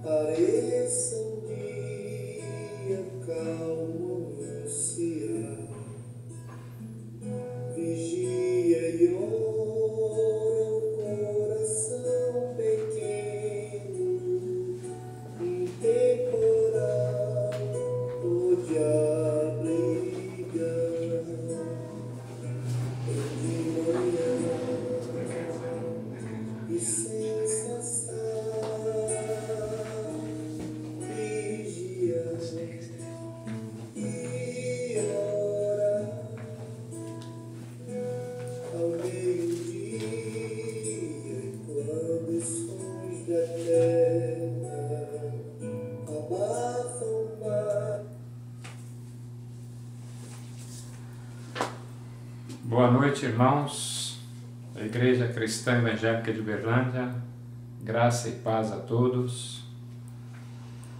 pareça um dia calmo anunciar, vigia e ora o coração pequeno, um temporal pode abrigar. De manhã e sem cessar vigia e ora ao meio-dia, e quando os sons da terra abafam o mar. Boa noite, irmãos da Igreja Cristã Evangélica de Uberlândia. Graça e paz a todos.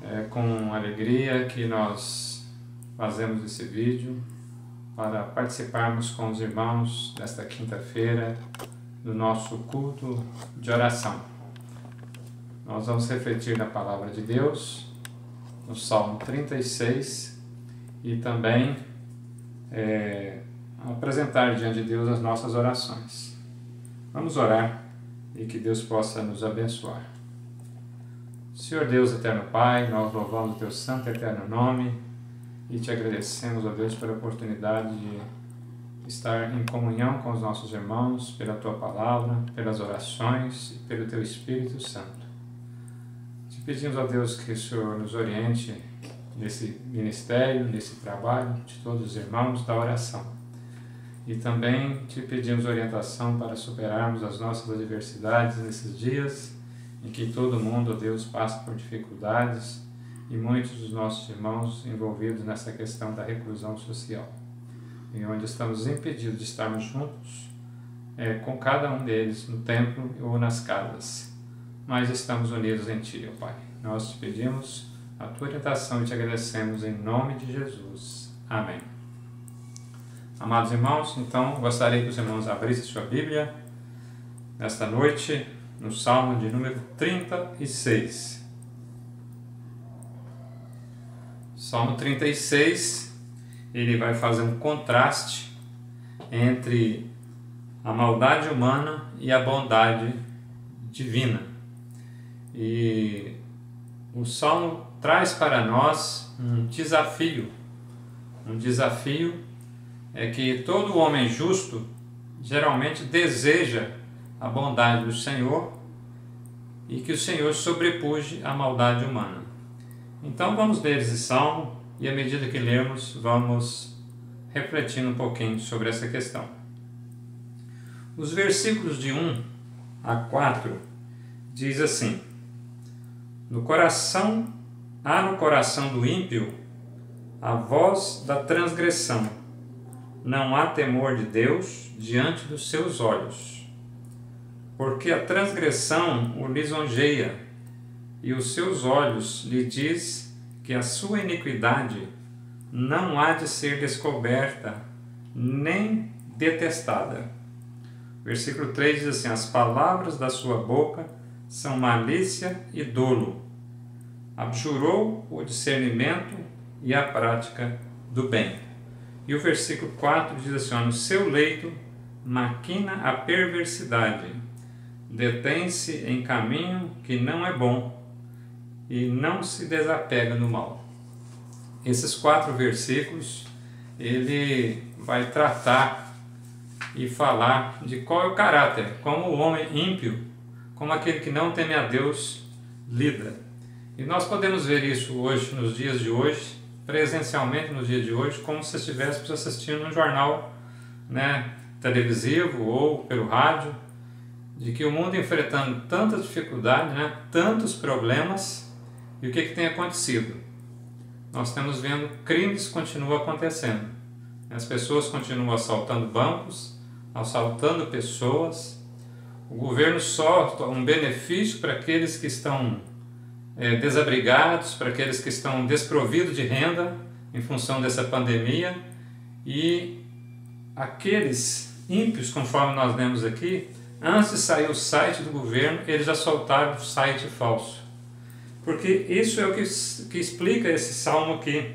É com alegria que nós fazemos esse vídeo para participarmos com os irmãos desta quinta-feira do nosso culto de oração. Nós vamos refletir na Palavra de Deus, no Salmo 36, e também apresentar diante de Deus as nossas orações. Vamos orar e que Deus possa nos abençoar. Senhor Deus, eterno Pai, nós louvamos o Teu santo e eterno nome e Te agradecemos, ó Deus, pela oportunidade de estar em comunhão com os nossos irmãos, pela Tua Palavra, pelas orações e pelo Teu Espírito Santo. Te pedimos, ó Deus, que o Senhor nos oriente nesse ministério, nesse trabalho de todos os irmãos da oração. E também Te pedimos orientação para superarmos as nossas adversidades nesses dias em que todo mundo, ó Deus, passa por dificuldades e muitos dos nossos irmãos envolvidos nessa questão da reclusão social, e onde estamos impedidos de estarmos juntos com cada um deles no templo ou nas casas, mas estamos unidos em Ti, ó Pai. Nós Te pedimos a Tua orientação e Te agradecemos em nome de Jesus. Amém. Amados irmãos, então gostaria que os irmãos abrissem sua Bíblia nesta noite no Salmo de número 36. Salmo 36, ele vai fazer um contraste entre a maldade humana e a bondade divina. E o Salmo traz para nós um desafio é que todo homem justo geralmente deseja a bondade do Senhor e que o Senhor sobrepuje a maldade humana. Então vamos ler esse salmo e à medida que lermos vamos refletindo um pouquinho sobre essa questão. Os versículos de 1 a 4 diz assim: no coração do ímpio a voz da transgressão, não há temor de Deus diante dos seus olhos. Porque a transgressão o lisonjeia, e os seus olhos lhe diz que a sua iniquidade não há de ser descoberta, nem detestada. Versículo 3 diz assim: as palavras da sua boca são malícia e dolo. Abjurou o discernimento e a prática do bem. E o versículo 4 diz assim: no seu leito maquina a perversidade, detém-se em caminho que não é bom e não se desapega do mal. Esses 4 versículos ele vai tratar e falar de qual é o caráter, como o homem ímpio, como aquele que não teme a Deus, lida. E nós podemos ver isso hoje, nos dias de hoje, presencialmente nos dias de hoje, como se estivéssemos assistindo um jornal, televisivo ou pelo rádio, de que o mundo enfrentando tantas dificuldades, tantos problemas, e o que tem acontecido? Nós estamos vendo crimes continuam acontecendo. As pessoas continuam assaltando bancos, assaltando pessoas. O governo só um benefício para aqueles que estão desabrigados, para aqueles que estão desprovidos de renda em função dessa pandemia, e aqueles ímpios, conforme nós lemos aqui, antes de sair o site do governo, eles já soltaram o site falso. porque isso é o que explica esse salmo aqui,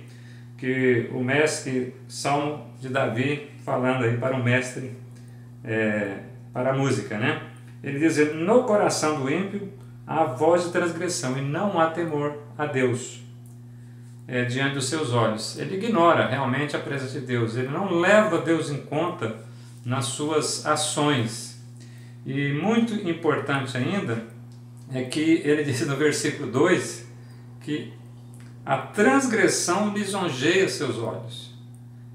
que o mestre, salmo de Davi, falando aí para o mestre, para a música, né? Ele diz: no coração do ímpio há voz de transgressão e não há temor a Deus diante dos seus olhos. Ele ignora realmente a presença de Deus, ele não leva Deus em conta nas suas ações. E muito importante ainda é que ele diz no versículo 2 que a transgressão lisonjeia seus olhos.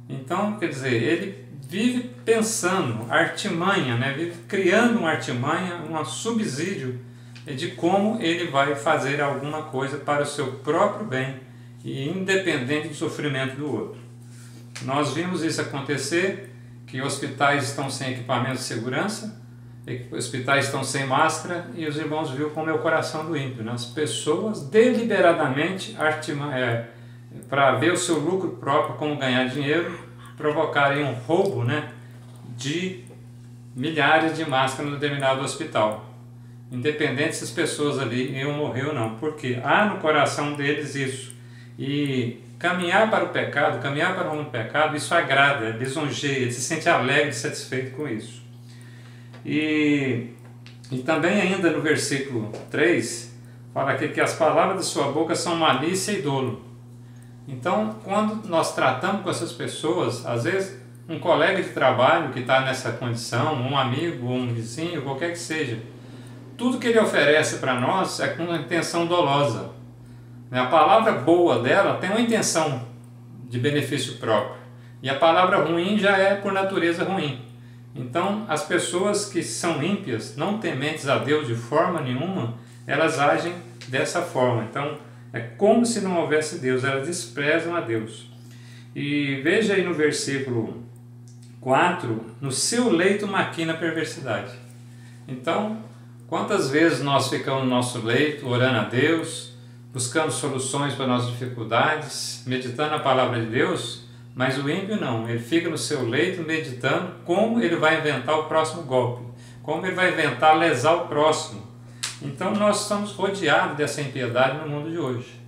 Então, quer dizer, ele vive pensando, artimanha, né? Vive criando uma artimanha, um subsídio de como ele vai fazer alguma coisa para o seu próprio bem e independente do sofrimento do outro. Nós vimos isso acontecer, que hospitais estão sem equipamento de segurança, hospitais estão sem máscara, e os irmãos viram como é o coração do ímpio, né? As pessoas deliberadamente, para ver o seu lucro próprio, como ganhar dinheiro, provocarem um roubo, né, de milhares de máscaras no determinado hospital, independente se as pessoas ali iam morrer ou não, porque há no coração deles isso. E caminhar para o pecado, caminhar para o rumo do pecado, isso agrada, lisonjeia, ele se sente alegre e satisfeito com isso. E também ainda no versículo 3, fala aqui que as palavras de sua boca são malícia e dolo. Então, quando nós tratamos com essas pessoas, às vezes um colega de trabalho que está nessa condição, um amigo, um vizinho, qualquer que seja, tudo que ele oferece para nós é com uma intenção dolosa. A palavra boa dela tem uma intenção de benefício próprio, e a palavra ruim já é por natureza ruim. Então, as pessoas que são ímpias, não tementes a Deus de forma nenhuma, elas agem dessa forma. Então, é como se não houvesse Deus, elas desprezam a Deus. E veja aí no versículo 4, no seu leito maquina a perversidade. Então, quantas vezes nós ficamos no nosso leito, orando a Deus, buscando soluções para nossas dificuldades, meditando a palavra de Deus, mas o ímpio não, ele fica no seu leito meditando como ele vai inventar o próximo golpe, como ele vai inventar lesar o próximo. Então nós estamos rodeados dessa impiedade no mundo de hoje.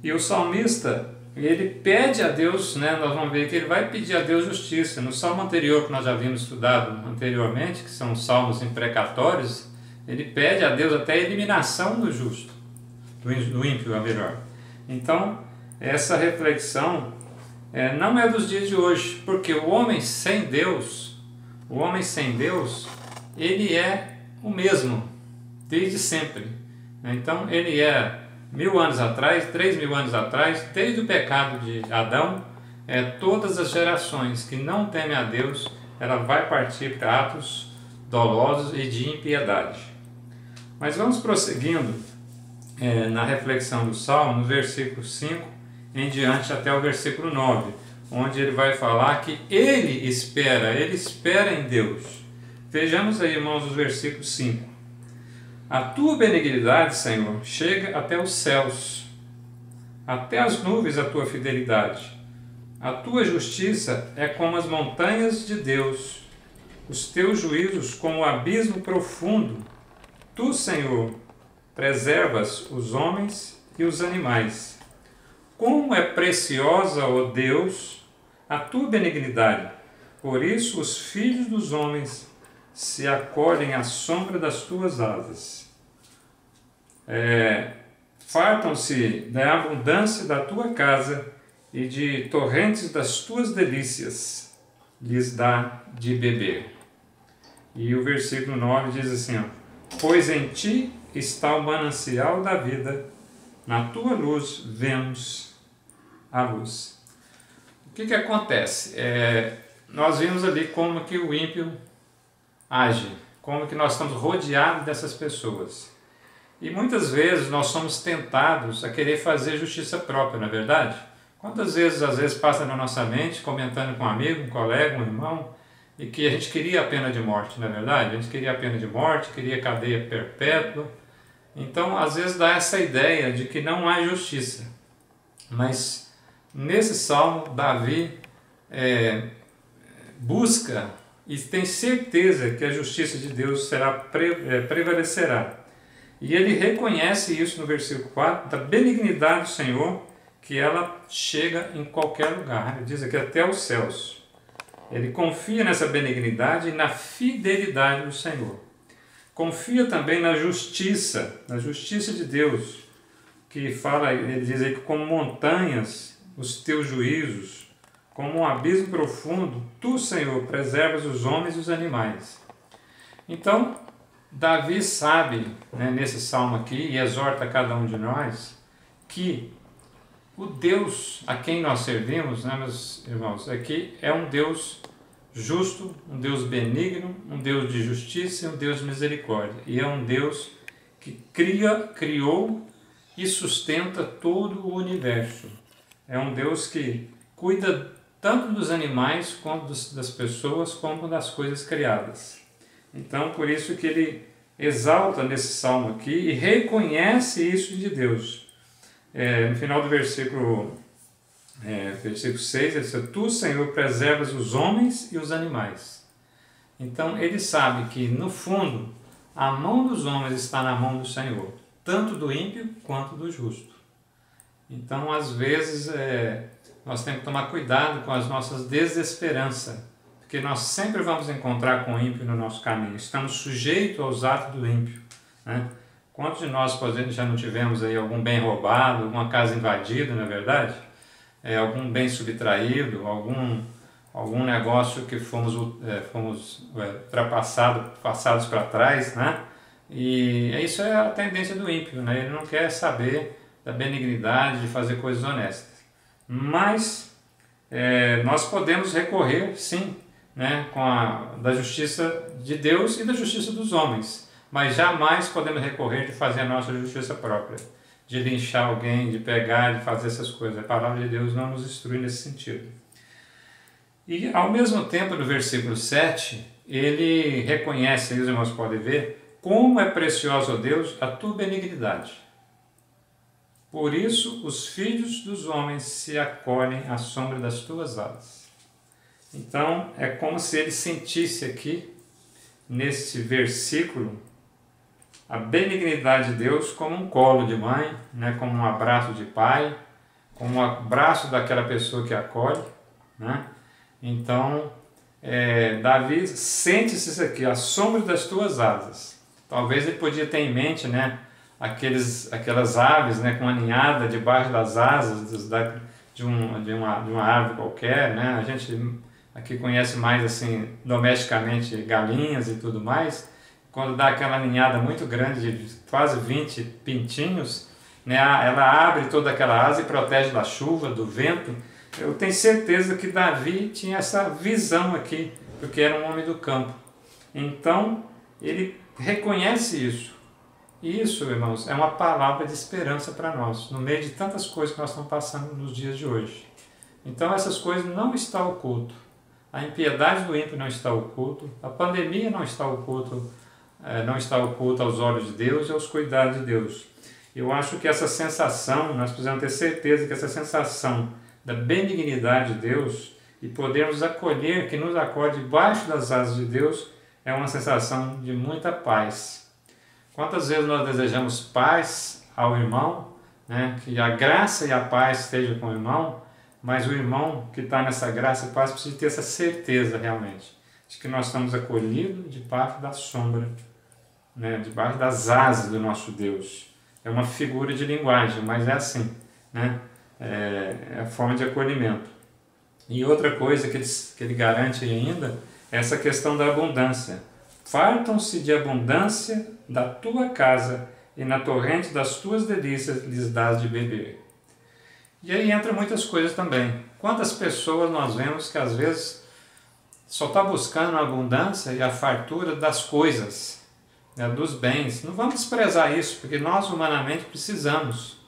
E o salmista, ele pede a Deus, né, nós vamos ver que ele vai pedir a Deus justiça. No salmo anterior, que nós já havíamos estudado anteriormente, que são os salmos imprecatórios, ele pede a Deus até a eliminação do justo, do ímpio, a melhor. Então, essa reflexão não é dos dias de hoje, porque o homem sem Deus, ele é o mesmo, desde sempre. Então ele é 1000 anos atrás, 3000 anos atrás, desde o pecado de Adão, todas as gerações que não temem a Deus, ela vai partir para atos dolosos e de impiedade. Mas vamos prosseguindo na reflexão do Salmo, no versículo 5 em diante até o versículo 9, onde ele vai falar que ele espera em Deus. Vejamos aí, irmãos, os versículos 5. A tua benignidade, Senhor, chega até os céus, até as nuvens a tua fidelidade. A tua justiça é como as montanhas de Deus, os teus juízos como o abismo profundo. Tu, Senhor, preservas os homens e os animais. Como é preciosa, ó Deus, a tua benignidade. Por isso os filhos dos homens se acolhem à sombra das tuas asas. Fartam-se da abundância da tua casa e de torrentes das tuas delícias lhes dá de beber. E o versículo 9 diz assim, pois em ti está o manancial da vida, na tua luz vemos a luz. O que acontece? Nós vimos ali como que o ímpio age, como que nós estamos rodeados dessas pessoas. E muitas vezes nós somos tentados a querer fazer justiça própria, não é verdade? Quantas vezes, às vezes, passa na nossa mente, comentando com um amigo, um colega, um irmão, e que a gente queria a pena de morte, não é verdade? A gente queria a pena de morte, queria cadeia perpétua. Então, às vezes dá essa ideia de que não há justiça. Mas, nesse salmo, Davi busca e tem certeza que a justiça de Deus prevalecerá. E ele reconhece isso no versículo 4, da benignidade do Senhor, que ela chega em qualquer lugar. Ele diz aqui até os céus. Ele confia nessa benignidade e na fidelidade do Senhor. Confia também na justiça de Deus, que fala, ele diz aí que como montanhas, os teus juízos, como um abismo profundo, tu, Senhor, preservas os homens e os animais. Então, Davi sabe, né, nesse salmo aqui, e exorta cada um de nós, que o Deus a quem nós servimos, né, meus irmãos, aqui é um Deus justo, um Deus benigno, um Deus de justiça e um Deus de misericórdia. E é um Deus que criou e sustenta todo o universo. É um Deus que cuida tanto dos animais, quanto das pessoas, como das coisas criadas. Então, por isso que ele exalta nesse salmo aqui e reconhece isso de Deus. No final do versículo 6, ele diz: Tu, Senhor, preservas os homens e os animais. Então, ele sabe que, no fundo, a mão dos homens está na mão do Senhor, tanto do ímpio quanto do justo. Então, às vezes, nós temos que tomar cuidado com as nossas desesperanças, porque nós sempre vamos encontrar com o ímpio no nosso caminho. Estamos sujeitos aos atos do ímpio, né? Quantos de nós, por exemplo, já não tivemos aí algum bem roubado, alguma casa invadida, não é verdade? Algum bem subtraído, algum negócio que fomos passados para trás, né? E isso é a tendência do ímpio, né? Ele não quer saber da benignidade, de fazer coisas honestas. Mas nós podemos recorrer, sim, né, da justiça de Deus e da justiça dos homens, mas jamais podemos recorrer de fazer a nossa justiça própria, de linchar alguém, de pegar, de fazer essas coisas. A palavra de Deus não nos instrui nesse sentido. E ao mesmo tempo, no versículo 7, ele reconhece, os irmãos podem ver, como é precioso, ó Deus, a tua benignidade. Por isso os filhos dos homens se acolhem à sombra das tuas asas. Então, é como se ele sentisse aqui, nesse versículo, a benignidade de Deus como um colo de mãe, né, como um abraço de pai, como um abraço daquela pessoa que acolhe, né? Então, Davi sente-se isso aqui, a sombra das tuas asas. Talvez ele podia ter em mente, né, aquelas aves, né, com a ninhada debaixo das asas de uma árvore qualquer, né? A gente aqui conhece mais assim domesticamente galinhas e tudo mais. Quando dá aquela ninhada muito grande de quase 20 pintinhos, né, ela abre toda aquela asa e protege da chuva, do vento. Eu tenho certeza que Davi tinha essa visão aqui, porque era um homem do campo. Então, ele reconhece isso. E isso, irmãos, é uma palavra de esperança para nós, no meio de tantas coisas que nós estamos passando nos dias de hoje. Então, essas coisas não estão ocultas. A impiedade do ímpio não está oculta, a pandemia não está oculta aos olhos de Deus e aos cuidados de Deus. Eu acho que essa sensação, nós precisamos ter certeza que essa sensação da benignidade de Deus e podermos acolher, que nos acolhe debaixo das asas de Deus, é uma sensação de muita paz. Quantas vezes nós desejamos paz ao irmão, né? Que a graça e a paz estejam com o irmão, mas o irmão que está nessa graça e paz precisa ter essa certeza realmente, de que nós estamos acolhidos debaixo da sombra, né? Debaixo das asas do nosso Deus. É uma figura de linguagem, mas é assim, né? É a forma de acolhimento. E outra coisa que ele garante ainda é essa questão da abundância. Fartam-se de abundância da tua casa e na torrente das tuas delícias lhes dás de beber. E aí entra muitas coisas também. Quantas pessoas nós vemos que às vezes só está buscando a abundância e a fartura das coisas, né, dos bens. Não vamos desprezar isso, porque nós humanamente precisamos.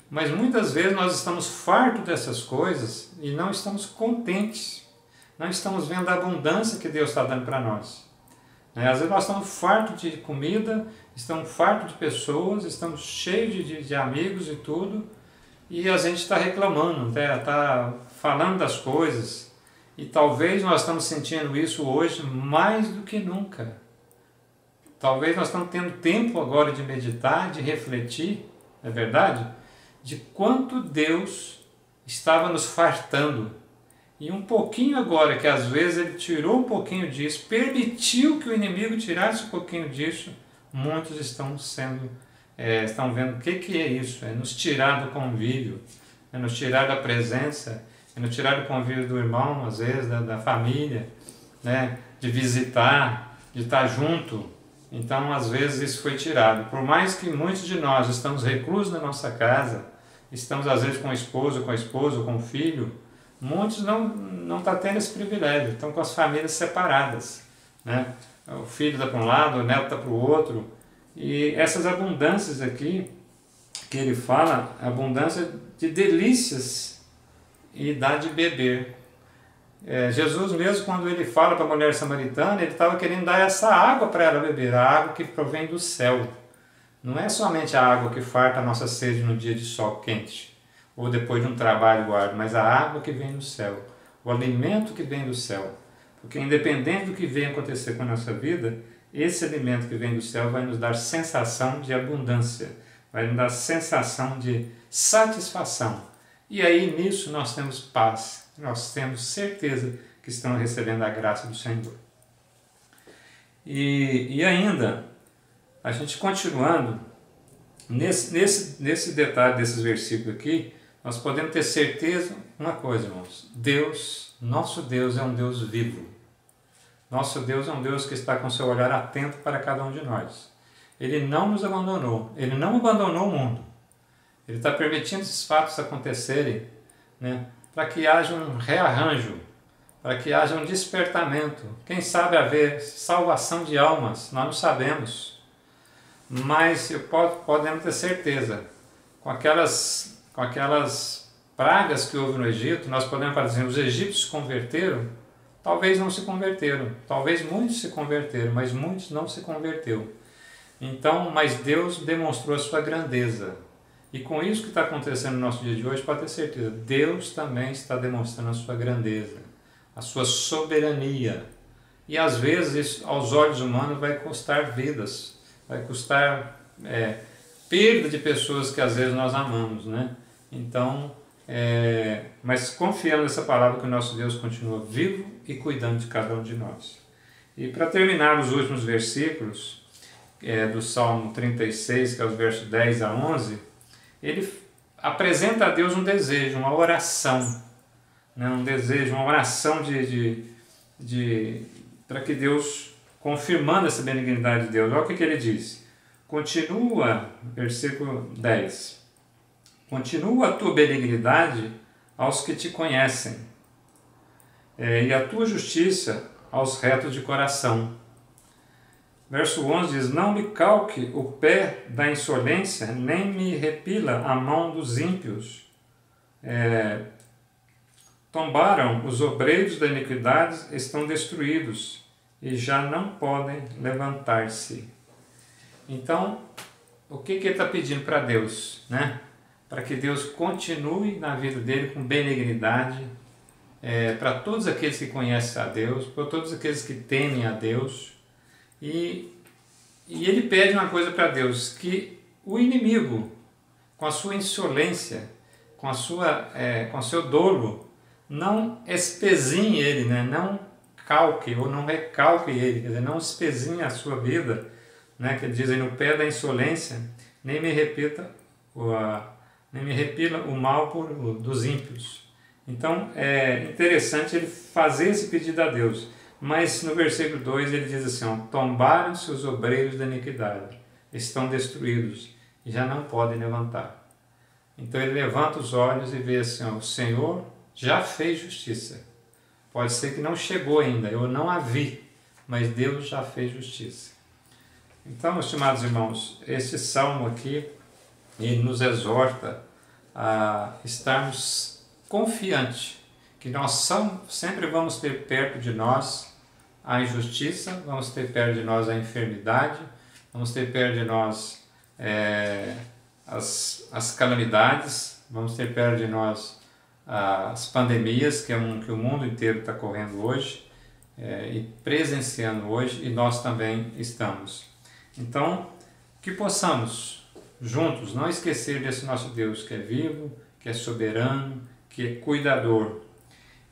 Mas muitas vezes nós estamos fartos dessas coisas e não estamos contentes. Não estamos vendo a abundância que Deus está dando para nós. Às vezes nós estamos fartos de comida, estamos fartos de pessoas, estamos cheios de amigos e tudo, e a gente está reclamando, está falando das coisas, e talvez nós estamos sentindo isso hoje mais do que nunca. Talvez nós estamos tendo tempo agora de meditar, de refletir, não é verdade? De quanto Deus estava nos fartando. E um pouquinho agora, que às vezes Ele tirou um pouquinho disso, permitiu que o inimigo tirasse um pouquinho disso, muitos estão estão vendo o que é isso, é nos tirar do convívio, é nos tirar da presença, é nos tirar do convívio do irmão, às vezes, da família, né? De visitar, de estar junto. Então, às vezes, isso foi tirado. Por mais que muitos de nós estamos reclusos na nossa casa, estamos, às vezes, com a esposa, com o filho, muitos não estão tendo esse privilégio, estão com as famílias separadas, né? O filho está para um lado, o neto está para o outro. E essas abundâncias aqui, que ele fala, abundância de delícias e dá de beber. Jesus mesmo, quando ele fala para a mulher samaritana, ele estava querendo dar essa água para ela beber, a água que provém do céu. Não é somente a água que farta a nossa sede no dia de sol quente, ou depois de um trabalho árduo, mas a água que vem do céu, o alimento que vem do céu. Porque independente do que venha acontecer com a nossa vida, esse alimento que vem do céu vai nos dar sensação de abundância, vai nos dar sensação de satisfação. E aí nisso nós temos paz, nós temos certeza que estamos recebendo a graça do Senhor. E ainda, a gente continuando, nesse detalhe desses versículos aqui, nós podemos ter certeza uma coisa, irmãos: Deus, nosso Deus é um Deus vivo. Nosso Deus é um Deus que está com seu olhar atento para cada um de nós. Ele não nos abandonou, Ele não abandonou o mundo. Ele está permitindo esses fatos acontecerem, né, para que haja um rearranjo, para que haja um despertamento. Quem sabe haver salvação de almas, nós não sabemos. Mas podemos ter certeza, com aquelas pragas que houve no Egito, nós podemos falar assim, os egípcios se converteram. Talvez não se converteram, talvez muitos se converteram, mas muitos não se converteram. Então, mas Deus demonstrou a sua grandeza. E com isso que está acontecendo no nosso dia de hoje, pode ter certeza, Deus também está demonstrando a sua grandeza, a sua soberania. E às vezes, isso, aos olhos humanos, vai custar vidas, vai custar perda de pessoas que às vezes nós amamos, né? Então, mas confiando nessa palavra que o nosso Deus continua vivo e cuidando de cada um de nós. E para terminar os últimos versículos do Salmo 36, que é os versos 10 a 11, ele apresenta a Deus um desejo, uma oração, né? Um desejo, uma oração para que Deus, confirmando essa benignidade de Deus, olha o que ele diz. Continua, versículo 10. Continua a tua benignidade aos que te conhecem, e a tua justiça aos retos de coração. Verso 11 diz, não me calque o pé da insolência, nem me repila a mão dos ímpios. Tombaram os obreiros da iniquidade, estão destruídos, e já não podem levantar-se. Então, o que ele está pedindo para Deus, né? Para que Deus continue na vida dele com benignidade, para todos aqueles que conhecem a Deus, para todos aqueles que temem a Deus. E ele pede uma coisa para Deus, que o inimigo, com a sua insolência, com o seu dolo, não espezinhe ele, né? Não calque ou não recalque ele, quer dizer, não espezinhe a sua vida, né? Que ele diz aí, no pé da insolência, nem me repila o mal dos ímpios. Então é interessante ele fazer esse pedido a Deus. Mas no versículo 2 ele diz assim, tombaram-se os obreiros da iniquidade, estão destruídos e já não podem levantar. Então ele levanta os olhos e vê assim, o Senhor já fez justiça. Pode ser que não chegou ainda, eu não a vi, mas Deus já fez justiça. Então, estimados irmãos, esse salmo aqui, ele nos exorta a estarmos confiantes que nós sempre vamos ter perto de nós a injustiça, vamos ter perto de nós a enfermidade, vamos ter perto de nós as calamidades, vamos ter perto de nós as pandemias que o mundo inteiro está correndo hoje e presenciando hoje, e nós também estamos. Então, que possamos juntos não esquecer desse nosso Deus que é vivo, que é soberano, que é cuidador.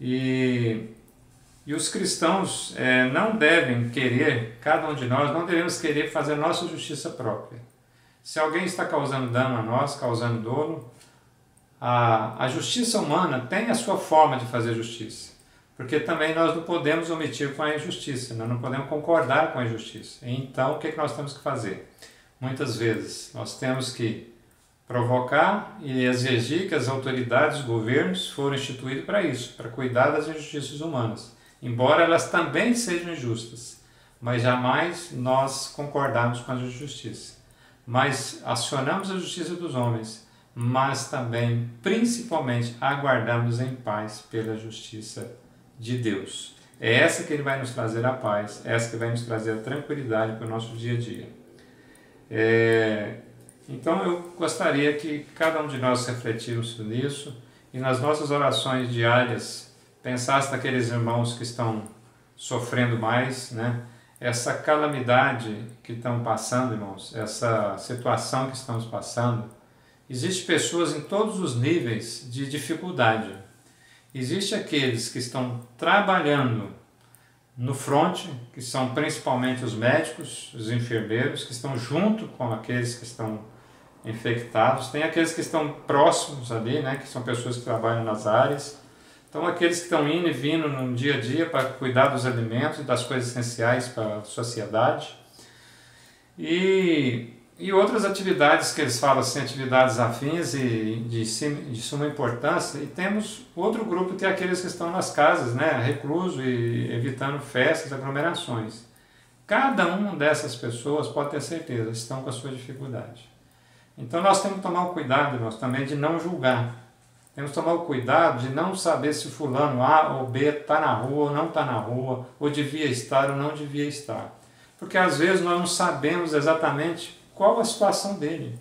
E os cristãos não devem querer, cada um de nós, não devemos querer fazer nossa justiça própria. Se alguém está causando dano a nós, causando dolo, a justiça humana tem a sua forma de fazer justiça. Porque também nós não podemos omitir com a injustiça, nós não podemos concordar com a injustiça. Então, o que nós temos que fazer? Muitas vezes, nós temos que provocar e exigir que as autoridades, os governos, foram instituídos para isso, para cuidar das injustiças humanas. Embora elas também sejam injustas, mas jamais nós concordarmos com a justiça. Mas acionamos a justiça dos homens, mas também, principalmente, aguardamos em paz pela justiça de Deus. É essa que Ele vai nos trazer a paz, é essa que vai nos trazer a tranquilidade para o nosso dia a dia. Então eu gostaria que cada um de nós refletíssemos nisso e nas nossas orações diárias pensasse naqueles irmãos que estão sofrendo mais, né? Essa calamidade que estão passando, irmãos, essa situação que estamos passando. Existem pessoas em todos os níveis de dificuldade. Existem aqueles que estão trabalhando no fronte, que são principalmente os médicos, os enfermeiros, que estão junto com aqueles que estão infectados. Tem aqueles que estão próximos ali, né, que são pessoas que trabalham nas áreas. Então, aqueles que estão indo e vindo no dia a dia para cuidar dos alimentos e das coisas essenciais para a sociedade. E outras atividades que eles falam assim, atividades afins e de suma importância. E temos outro grupo que é aqueles que estão nas casas, né, recluso e evitando festas, aglomerações. Cada uma dessas pessoas, pode ter certeza, estão com a sua dificuldade. Então nós temos que tomar o cuidado, nós também, de não julgar. Temos que tomar o cuidado de não saber se fulano A ou B está na rua ou não está na rua, ou devia estar ou não devia estar. Porque às vezes nós não sabemos exatamente qual a situação dele,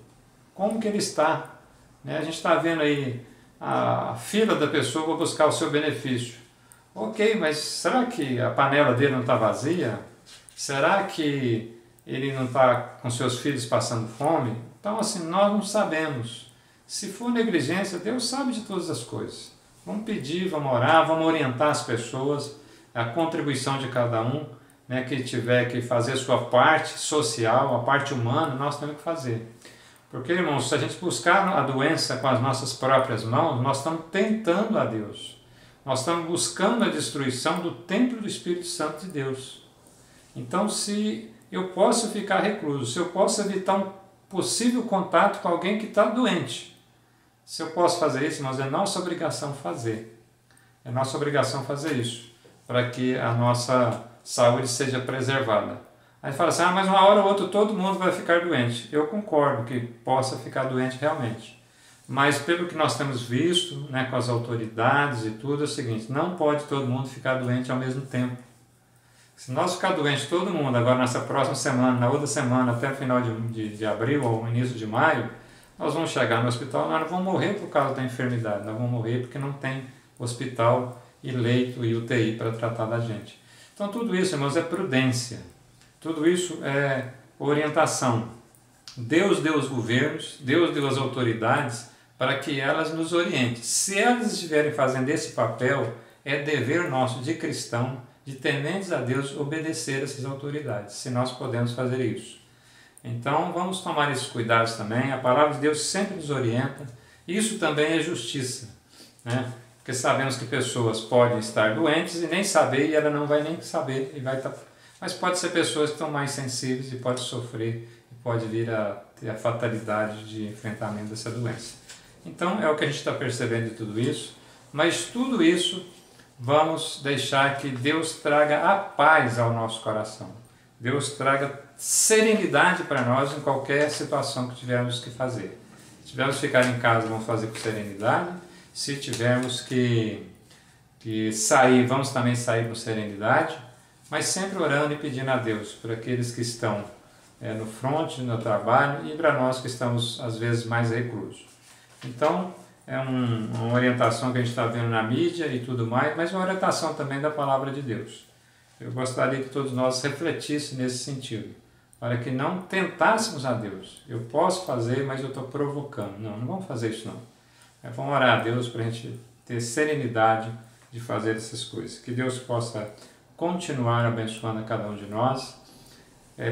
como que ele está. A gente está vendo aí a fila da pessoa para buscar o seu benefício. Ok, mas será que a panela dele não está vazia? Será que ele não está com seus filhos passando fome? Então assim, nós não sabemos. Se for negligência, Deus sabe de todas as coisas. Vamos pedir, vamos orar, vamos orientar as pessoas, a contribuição de cada um, né, que tiver que fazer a sua parte social, a parte humana, nós temos que fazer. Porque, irmãos, se a gente buscar a doença com as nossas próprias mãos, nós estamos tentando a Deus. Nós estamos buscando a destruição do templo do Espírito Santo de Deus. Então, se eu posso ficar recluso, se eu posso evitar um possível contato com alguém que está doente, se eu posso fazer isso, irmãos, é nossa obrigação fazer. É nossa obrigação fazer isso, para que a nossa saúde seja preservada. Aí fala assim, mas uma hora ou outra todo mundo vai ficar doente. Eu concordo que possa ficar doente realmente. Mas pelo que nós temos visto, né, com as autoridades e tudo, é o seguinte, não pode todo mundo ficar doente ao mesmo tempo. Se nós ficar doente todo mundo, agora nessa próxima semana, na outra semana, até o final de abril ou início de maio, nós vamos chegar no hospital, nós não vamos morrer por causa da enfermidade, nós vamos morrer porque não tem hospital e leito e UTI para tratar da gente. Então tudo isso, irmãos, é prudência, tudo isso é orientação. Deus deu os governos, Deus deu as autoridades para que elas nos orientem. Se elas estiverem fazendo esse papel, é dever nosso de cristão, de tementes a Deus, obedecer essas autoridades, se nós podemos fazer isso. Então vamos tomar esses cuidados também, a palavra de Deus sempre nos orienta, isso também é justiça, né? Porque sabemos que pessoas podem estar doentes e nem saber, e ela não vai nem saber, mas pode ser pessoas que estão mais sensíveis e pode sofrer, e pode vir a ter a fatalidade de enfrentamento dessa doença. Então é o que a gente está percebendo de tudo isso, mas tudo isso vamos deixar que Deus traga a paz ao nosso coração. Deus traga serenidade para nós em qualquer situação que tivermos que fazer. Se tivermos que ficar em casa, vamos fazer com serenidade. Se tivermos que sair, vamos também sair com serenidade. Mas sempre orando e pedindo a Deus por aqueles que estão no fronte, no trabalho, e para nós que estamos, às vezes, mais reclusos. Então, é uma orientação que a gente está vendo na mídia e tudo mais, mas uma orientação também da palavra de Deus. Eu gostaria que todos nós refletíssemos nesse sentido. para que não tentássemos a Deus. Eu posso fazer, mas eu estou provocando. Não, não vamos fazer isso não. Vamos orar a Deus para a gente ter serenidade de fazer essas coisas. Que Deus possa continuar abençoando a cada um de nós,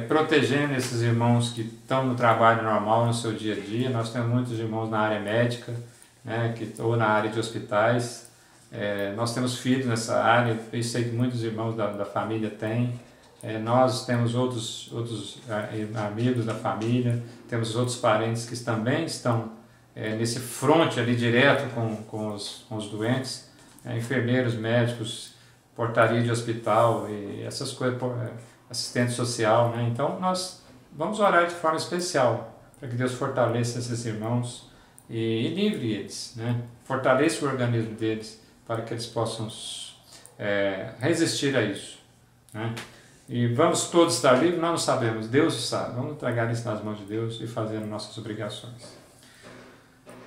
protegendo esses irmãos que estão no trabalho normal, no seu dia a dia. Nós temos muitos irmãos na área médica, né, ou na área de hospitais. Nós temos filhos nessa área, eu sei que muitos irmãos da família têm. Nós temos outros amigos da família, temos outros parentes que também estão nesse fronte ali direto com os doentes, enfermeiros, médicos, portaria de hospital e essas coisas, assistente social, né? Então nós vamos orar de forma especial para que Deus fortaleça esses irmãos e livre eles, né? Fortaleça o organismo deles para que eles possam resistir a isso, né? E vamos todos estar livres? Nós não sabemos, Deus sabe. Vamos entregar isso nas mãos de Deus e fazer nossas obrigações.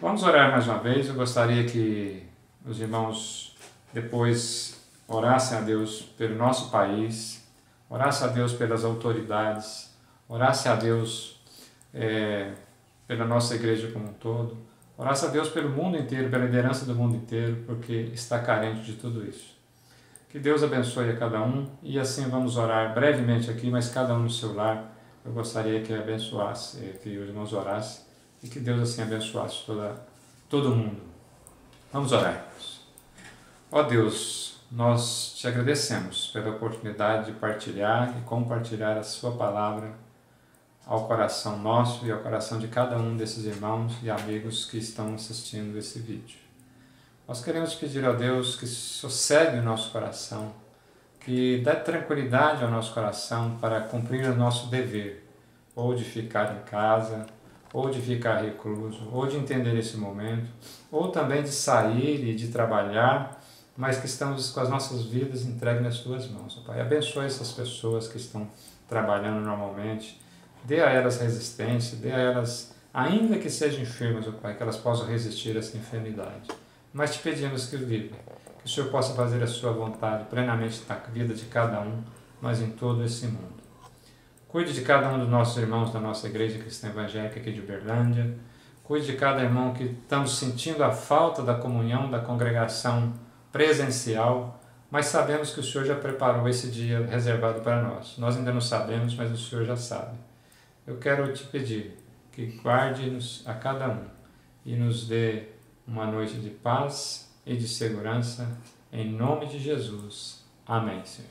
Vamos orar mais uma vez. Eu gostaria que os irmãos depois orassem a Deus pelo nosso país, orassem a Deus pelas autoridades, orassem a Deus pela nossa igreja como um todo, orassem a Deus pelo mundo inteiro, pela liderança do mundo inteiro, porque está carente de tudo isso. Que Deus abençoe a cada um e assim vamos orar brevemente aqui, mas cada um no seu lar. Eu gostaria que abençoasse, que os irmãos orassem e que Deus assim abençoasse todo mundo. Vamos orar. Ó Deus, nós te agradecemos pela oportunidade de partilhar e compartilhar a sua palavra ao coração nosso e ao coração de cada um desses irmãos e amigos que estão assistindo esse vídeo. Nós queremos pedir a Deus que sossegue o nosso coração, que dê tranquilidade ao nosso coração para cumprir o nosso dever, ou de ficar em casa, ou de ficar recluso, ou de entender esse momento, ou também de sair e de trabalhar, mas que estamos com as nossas vidas entregues nas tuas mãos, ó Pai. Abençoe essas pessoas que estão trabalhando normalmente, dê a elas resistência, dê a elas, ainda que sejam enfermas, ó Pai, que elas possam resistir a essa enfermidade. Mas te pedimos que o Senhor possa fazer a sua vontade plenamente na vida de cada um, mas em todo esse mundo. Cuide de cada um dos nossos irmãos da nossa Igreja Cristã Evangélica aqui de Uberlândia. Cuide de cada irmão que estamos sentindo a falta da comunhão, da congregação presencial, mas sabemos que o Senhor já preparou esse dia reservado para nós. Nós ainda não sabemos, mas o Senhor já sabe. Eu quero te pedir que guarde-nos a cada um e nos dê uma noite de paz e de segurança, em nome de Jesus. Amém, Senhor.